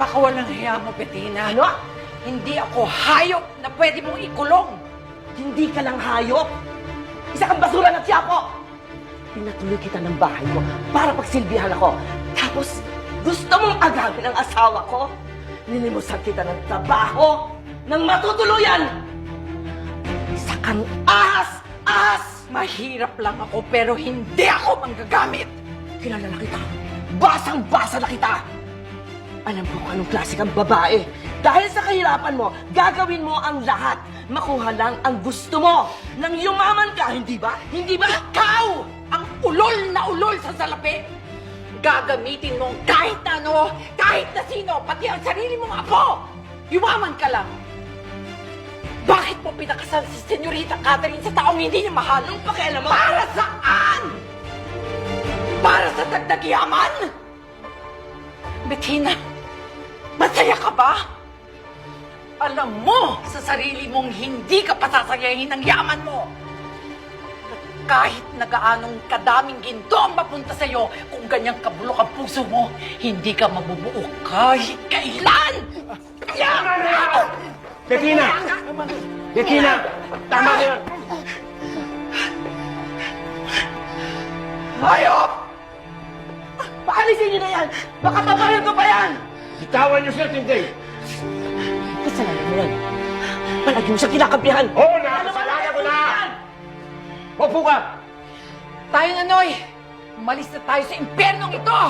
Napakawalang hiya mo, Bettina. Ano? Hindi ako hayop na pwede mong ikulong. Hindi ka lang hayop. Isa kang basura ng tiyapo. Pinatuloy kita ng bahay mo para pagsilbihan ako. Tapos, gusto mong agawin ang asawa ko? Nilimusan kita ng trabaho, ng matutuluyan. Isa kang ahas! Ahas! Mahirap lang ako pero hindi ako manggagamit. Kilala na kita. Basang-basa na kita. Alam ko kung anong klase kang babae. Dahil sa kahirapan mo, gagawin mo ang lahat. Makuha lang ang gusto mo. Nang yumaman ka, hindi ba? Hindi ba? Ikaw ang ulol na ulol sa salapi. Gagamitin mo kahit na ano, kahit na sino, pati ang sarili mong apo. Yumaman ka lang. Bakit mo pinakasal si Senyorita Catherine sa taong hindi niya mahal? Anong pakialam mo? Para saan? Para sa dagdag yaman? Bettina, masaya ka ba? Alam mo sa sarili mong hindi ka pasasayahin ng yaman mo. At kahit nagaanong kadaming ginto ang mapunta sa'yo, kung ganyang kabulok ang puso mo, hindi ka mabubuo kahit kailan! Bettina! Bettina! Tama na yan! Hayop! Paalisin niyo na yan! Baka pabaril ko pa yan! Bitawan niyo siya, Tinday! Kasalanan mo yan. Palagi mo siya kinakampihan. Oo na! Kasalanan ko na! Upo ka! Tayo, Nanoy! Umalis na tayo sa impyernong ito!